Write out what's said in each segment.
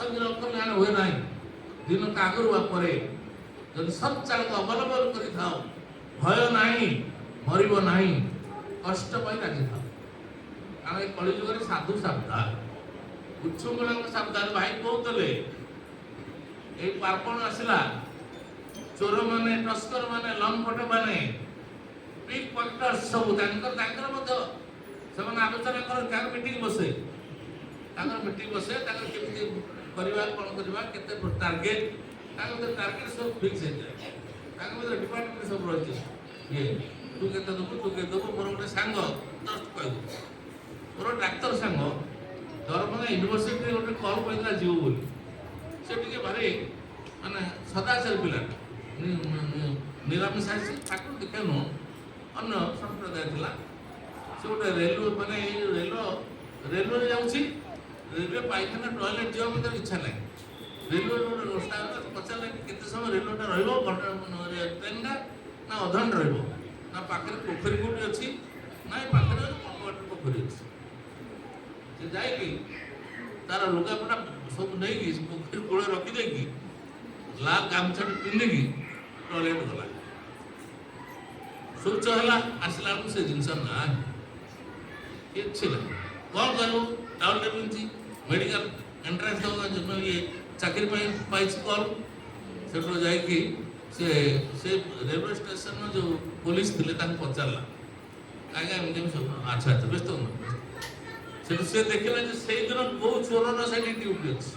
ସଂଗୀନ କଲ୍ୟାଣ ହୁଏ ନାହିଁ। ଦିନକ ଆଗରୁ ବା ପରେ ଯଦି ସତ୍ଚାଳକ ଅବଲମ୍ବନ କରିଥାଉ, ଭୟ ନାହିଁ, ମରିବ ନାହିଁ, କଷ୍ଟ ପାଇଁ ଲାଗିଥାଉ। କାରଣ ଏ କଳିଯୁଗରେ ସାଧୁ ସାବଧାନ, ଉଚ୍ଛୃଙ୍ଖଳଙ୍କ ସାବଧାନ। ଭାଇ କହୁଥିଲେ ଏଇ ପାର୍ବଣ ଆସିଲା, ଚୋରମାନେ, ଟସ୍କରମାନେ, ଲମ୍ପଟମାନେ, ପିକ୍ ପକେଟର୍ସ ସବୁ ତାଙ୍କର ମଧ୍ୟ ସେମାନେ ଆଲୋଚନା କରନ୍ତି। ତାଙ୍କର ମିଟିଂ ବସେ, ତାଙ୍କର କେମିତି କରିବା, କ'ଣ କରିବା, କେତେ ଟାର୍ଗେଟ, ତାଙ୍କ ଭିତରେ ଟାର୍ଗେଟ ସବୁ ଫିକ୍ସ ହେଇଯାଏ। ତାଙ୍କ ଭିତରେ ଡିପାର୍ଟମେଣ୍ଟ ସବୁ ରହିଛି। ଇଏ ତୁ କେତେ ଦେବୁ, ତୁ କେତେ ଦେବୁ। ମୋର ଗୋଟେ ସାଙ୍ଗ ଜଷ୍ଟ କହିବୁ, ମୋର ଡାକ୍ତର ସାଙ୍ଗ ଦରଭଙ୍ଗା ୟୁନିଭର୍ସିଟିରେ ଗୋଟେ କଲ୍ କରିଥିଲା ଯିବ ବୋଲି। ସେ ଟିକେ ଭାରି ମାନେ ସଦାଚାରୀ ପିଲାଟା, ନିରାମିଷ ଆସି ଠାକୁର ଦୀକ୍ଷା ନୁହଁ, ଅନ୍ୟ ସମ୍ପ୍ରଦାୟ ଥିଲା। ସେ ଗୋଟେ ମାନେ ଏଇ ରେଲୱେରେ ଯାଉଛି, ରେଲୱେ ପାଇଖାନା ଟଏଲେଟ୍ ଯିବା ମଧ୍ୟ ଇଚ୍ଛା ନାହିଁ। ରେଲୱେରେ ଗୋଟେ ରୋଷା ପଚାରିଲା କି କେତେ ସମୟ ରେଲୱେଟା ରହିବ, ଟ୍ରେନ୍ଟା ନା ଅଧଘଣ୍ଟା ରହିବ, ନା ପାଖରେ ପୋଖରୀ କୋଉଠି ଅଛି, ନା ଏ ପାଖରେ ପୋଖରୀ ଅଛି। ସେ ଯାଇକି ତାର ଲୁଗାପଟା ସବୁ ନେଇକି ପୋଖରୀ କୂଳରେ ରଖିଦେଇକି ଲାଲ ଗାମୁଛାଟା ପିନ୍ଧିକି ଟଏଲେଟ୍ ଗଲା। ଶୌଚ ହେଲା, ଆସିଲା ବେଳକୁ ସେ ଜିନିଷ ନାହିଁ, କିଛି ନାହିଁ। କ'ଣ କରିବୁ? ଟାଉନରେ ପିନ୍ଧିଛି, ମେଡ଼ିକାଲ ଏଣ୍ଟ୍ରାନ୍ସ ଦେବାକୁ ଇଏ ଚାକିରି ପାଇଁ ପାଇଛି କଲ୍। ସେଠୁ ଯାଇକି ସେ ରେଲୱେ ଷ୍ଟେସନର ଯେଉଁ ପୋଲିସ ଥିଲେ ତାଙ୍କୁ ପଚାରିଲା, ଆଜ୍ଞା ଏମିତି ସବୁ। ଆଚ୍ଛା ଆଚ୍ଛା, ବ୍ୟସ୍ତ ହୁଅନ୍ତୁ। ସେଠୁ ସେ ଦେଖିଲା ଯେ ସେଇଦିନ କୋଉ ଚୋରର ସେଠି ଡ୍ୟୁଟି ଅଛି,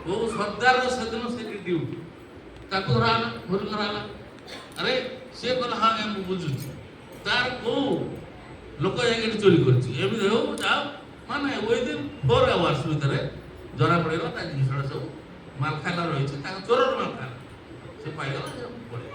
କୋଉ ସର୍ଦ୍ଦାରର ସେଦିନ ସେଠି ଡ୍ୟୁଟି। ତାକୁ ଧରାହେଲା, ଘରୁ ଧରାହେଲା। ଆରେ ସିଏ କହିଲା ହଁ ଆଜ୍ଞା ମୁଁ ବୁଝୁଛି, ତାର କୋଉ ଲୋକ ଯାଇକି ଚୋରି କରିଛି। ଏମିତି ହଉ ଯାଅ, ମାନେ ୱିଦିନ୍ 4 ଆୱାର୍ସ ଭିତରେ ଜଣାପଡ଼ିଗଲା ତା ଜିନିଷଟା ସବୁ ମାଲଖାନା ରହିଛି, ତାଙ୍କ ଚୋରର ମାଲଖାନା। ସେ ପାଇଗଲା, ପଳେଇଲା।